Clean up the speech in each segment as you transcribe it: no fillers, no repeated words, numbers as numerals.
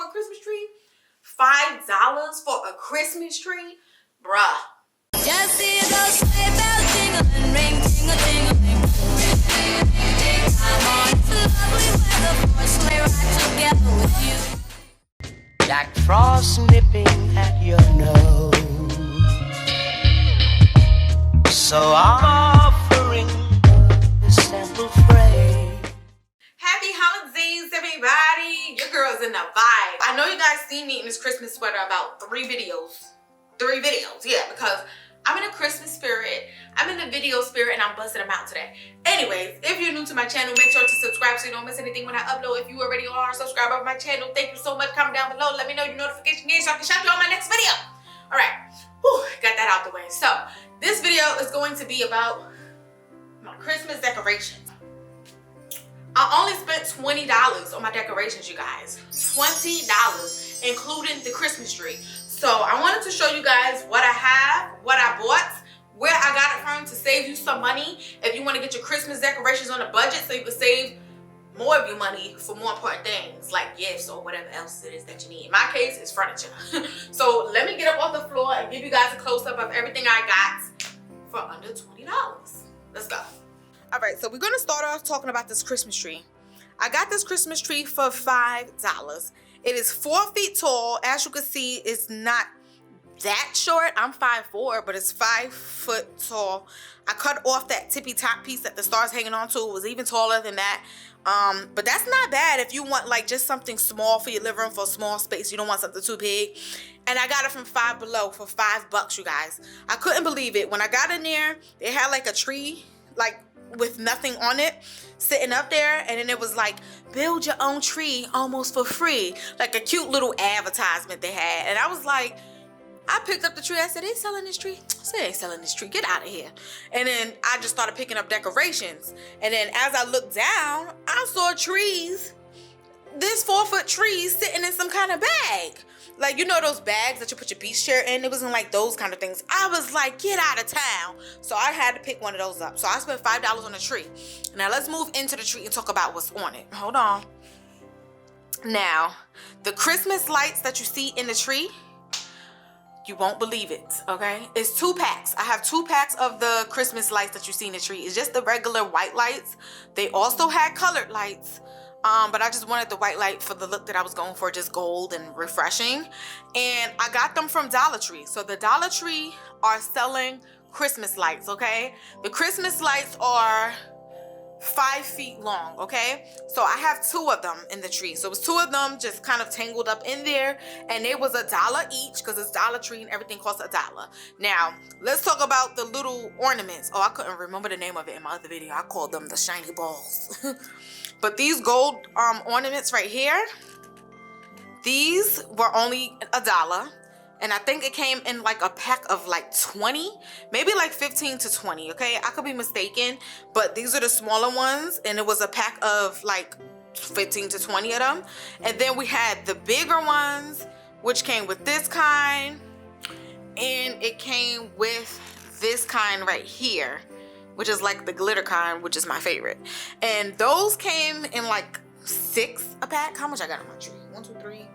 for a Christmas tree? $5 for a Christmas tree? Bruh. Just see those sleigh bells jingling, ring, ting-a-ting-a-ling. I'm on to lovely weather for a sleigh ride together with you. Like frost nipping at your nose. So I'm offering a simple phrase. Happy holidays, everybody. Your girl's in the vibe. I know you guys seen me in this Christmas sweater about 3 videos. 3 videos, yeah, because I'm in a Christmas spirit. I'm in the video spirit, and I'm busting them out today. Anyways, if you're new to my channel, make sure to subscribe so you don't miss anything when I upload. If you already are a subscriber of my channel, thank you so much. Comment down below. Let me know your notification is so I can shout you on my next video. All right, whew, got that out the way. So this video is going to be about my Christmas decorations. I only spent $20 on my decorations, you guys. $20, including the Christmas tree. So I wanted to show you guys what I have, what I bought, where I got it from to save you some money if you want to get your Christmas decorations on a budget so you can save more of your money for more important things like gifts or whatever else it is that you need. In my case, it's furniture. So let me get up off the floor and give you guys a close-up of everything I got for under $20. Let's go. All right, so we're going to start off talking about this Christmas tree. I got this Christmas tree for $5. It is 4 feet tall. As you can see, it's not that short. I'm 5'4", but it's 5 foot tall. I cut off that tippy top piece that the star's hanging on to. It was even taller than that. But that's not bad if you want like just something small for your living room, for a small space. You don't want something too big. And I got it from Five Below for $5, you guys. I couldn't believe it. When I got in there, they had like a tree, like with nothing on it, sitting up there, and then it was like, build your own tree almost for free, like a cute little advertisement they had. And I was like, I picked up the tree. I said, they selling this tree? I said, they ain't selling this tree, get out of here. And then I just started picking up decorations, and then as I looked down, I saw trees, this 4-foot tree sitting in some kind of bag. Like, you know those bags that you put your beach chair in? It wasn't like those kind of things. I was like, get out of town. So I had to pick one of those up. So I spent $5 on the tree. Now let's move into the tree and talk about what's on it. Hold on. Now, the Christmas lights that you see in the tree, you won't believe it, okay? It's 2 packs. I have 2 packs of the Christmas lights that you see in the tree. It's just the regular white lights. They also had colored lights. But I just wanted the white light for the look that I was going for, just gold and refreshing. And I got them from Dollar Tree. So the Dollar Tree are selling Christmas lights, okay? The Christmas lights are 5 feet long, okay? So I have 2 of them in the tree. So it was 2 of them just kind of tangled up in there, and it was $1 each because it's Dollar Tree and everything costs $1. Now, let's talk about the little ornaments. Oh, I couldn't remember the name of it in my other video. I called them the shiny balls. But these gold ornaments right here, these were only $1. And I think it came in like a pack of like 20, maybe like 15 to 20, okay? I could be mistaken, but these are the smaller ones, and it was a pack of like 15 to 20 of them. And then we had the bigger ones, which came with this kind, and it came with this kind right here, which is like the glitter kind, which is my favorite. And those came in like 6 a pack. How much I got on my tree? 1, 2, 3,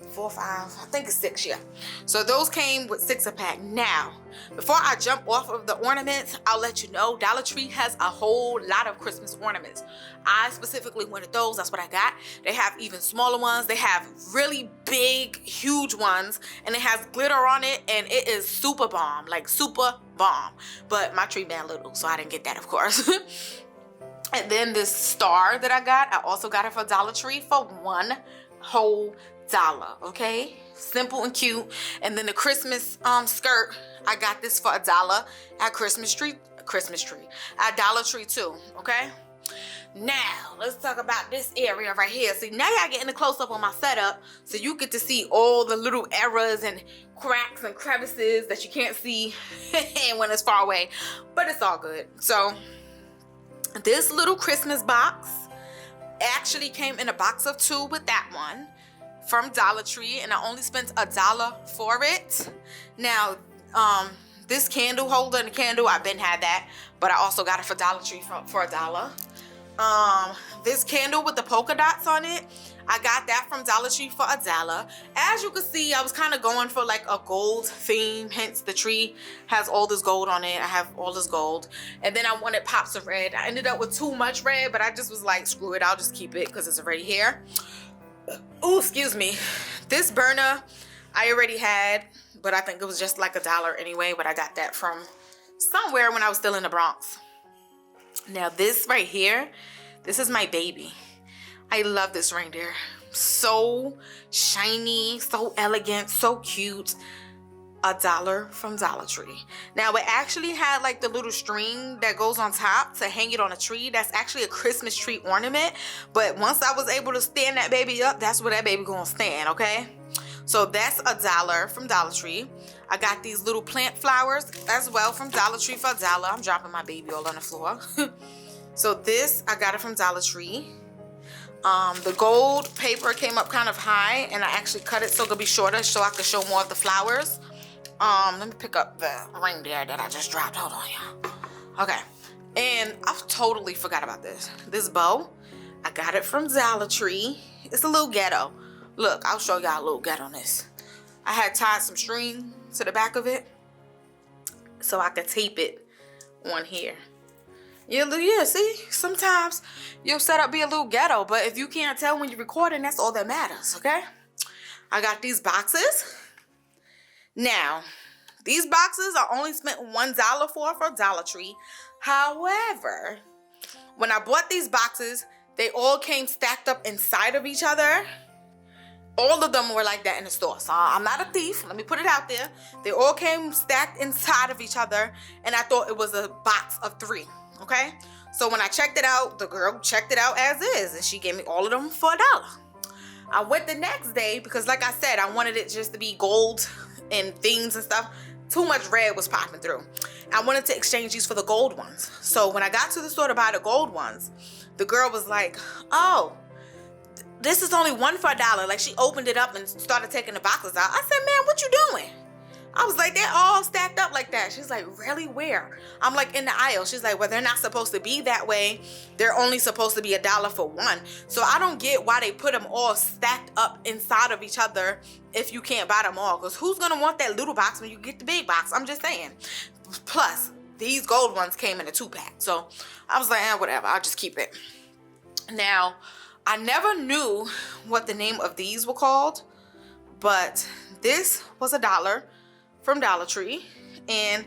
4, 5, I think it's 6, yeah. So those came with 6 a pack. Now, before I jump off of the ornaments, I'll let you know Dollar Tree has a whole lot of Christmas ornaments. I specifically wanted those. That's what I got. They have even smaller ones. They have really big, huge ones, and it has glitter on it, and it is super bomb, like super bomb. But my tree been little, so I didn't get that, of course. And then this star that I got, I also got it for Dollar Tree for $1 whole, okay? Simple and cute. And then the Christmas skirt, I got this for $1 at Christmas tree at Dollar Tree too, okay? Now let's talk about this area right here. See, now y'all getting a close-up on my setup, so you get to see all the little errors and cracks and crevices that you can't see when it's far away, but it's all good. So this little Christmas box actually came in a box of 2 with that one from Dollar Tree, and I only spent $1 for it. Now, this candle holder and the candle, I've been had that, but I also got it for Dollar Tree for $1. This candle with the polka dots on it, I got that from Dollar Tree for $1. As you can see, I was kind of going for like a gold theme, hence the tree has all this gold on it. I have all this gold. And then I wanted pops of red. I ended up with too much red, but I just was like, screw it, I'll just keep it because it's already here. Oh, excuse me. This burner I already had, but I think it was just like $1 anyway, but I got that from somewhere when I was still in the Bronx. Now this right here, this is my baby. I love this reindeer. So shiny, so elegant, so cute. $1 from Dollar Tree. Now it actually had like the little string that goes on top to hang it on a tree. That's actually a Christmas tree ornament. But once I was able to stand that baby up, that's where that baby gonna stand, okay? So that's $1 from Dollar Tree. I got these little plant flowers as well from Dollar Tree for $1. I'm dropping my baby all on the floor. So this, I got it from Dollar Tree. The gold paper came up kind of high, and I actually cut it so it could be shorter so I could show more of the flowers. Let me pick up the reindeer that I just dropped. Hold on, y'all. Okay, and I totally forgot about this. This bow, I got it from Dollar Tree. It's a little ghetto. Look, I'll show y'all a little ghetto-ness. I had tied some string to the back of it so I could tape it on here. Yeah, see, sometimes your setup be a little ghetto, but if you can't tell when you're recording, that's all that matters, okay? I got these boxes. Now, these boxes I only spent $1 for Dollar Tree. However, when I bought these boxes, they all came stacked up inside of each other. All of them were like that in the store. So I'm not a thief. Let me put it out there. They all came stacked inside of each other, and I thought it was a box of 3. Okay, so when I checked it out, the girl checked it out as is, and she gave me all of them for $1. I went the next day because, like I said, I wanted it just to be gold and themes and stuff. Too much red was popping through. I wanted to exchange these for the gold ones. So when I got to the store to buy the gold ones, the girl was like, oh, this is only one for $1. Like, she opened it up and started taking the boxes out. I said, man, what you doing? I was like, they're all stacked up like that. She's like, really? Where? I'm like, in the aisle. She's like, well, they're not supposed to be that way. They're only supposed to be $1 for one. So I don't get why they put them all stacked up inside of each other if you can't buy them all. Because who's going to want that little box when you get the big box? I'm just saying. Plus, these gold ones came in a 2-pack. So I was like, whatever. I'll just keep it. Now, I never knew what the name of these were called. But this was $1 from Dollar Tree, and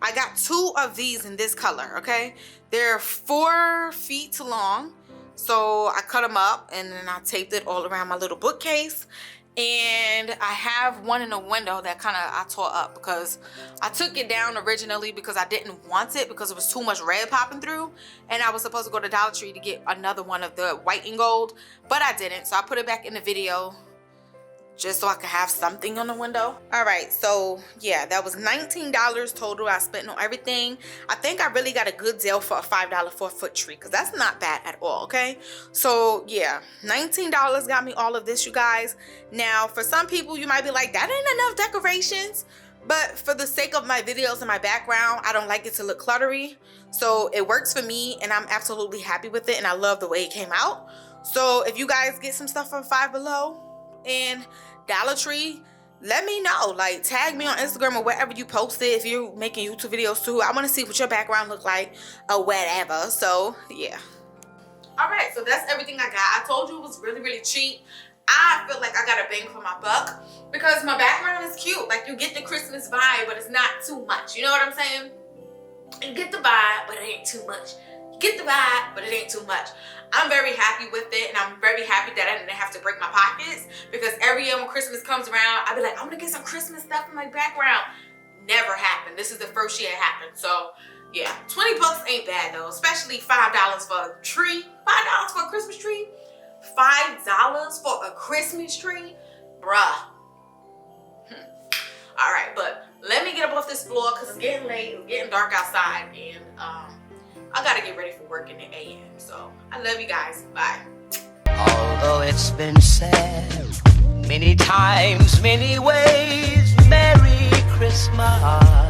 I got 2 of these in this color. Okay, they're 4 feet long, so I cut them up and then I taped it all around my little bookcase. And I have one in the window that kind of I tore up because I took it down originally because I didn't want it because it was too much red popping through, and I was supposed to go to Dollar Tree to get another one of the white and gold, but I didn't, so I put it back in the video just so I could have something on the window. All right, so yeah, that was $19 total I spent on everything. I think I really got a good deal for a $5 4-foot tree, because that's not bad at all, okay? So yeah, $19 got me all of this, you guys. Now, for some people, you might be like, that ain't enough decorations. But for the sake of my videos and my background, I don't like it to look cluttery. So it works for me, and I'm absolutely happy with it, and I love the way it came out. So if you guys get some stuff from Five Below and Dollar Tree, let me know. Like, tag me on Instagram or wherever you post it if you're making YouTube videos too. I want to see what your background look like or whatever. So yeah. All right, so that's everything I got. I told you it was really, really cheap. I feel like I got a bang for my buck because my background is cute. Like, you get the Christmas vibe, but it's not too much. You know what I'm saying? You get the vibe, but it ain't too much. You get the vibe, but it ain't too much. I'm very happy with it, and I'm very happy that I didn't have to break my pockets, because every year when Christmas comes around, I'll be like, I'm gonna get some Christmas stuff in my background. Never happened. This is the first year it happened. So yeah, 20 bucks ain't bad though, especially $5 for a tree. $5 for a Christmas tree? $5 for a Christmas tree? Bruh. All right, but let me get up off this floor because it's getting late, it's getting dark outside, and I gotta get ready for work in the AM. So I love you guys. Bye. Although it's been said many times, many ways, Merry Christmas.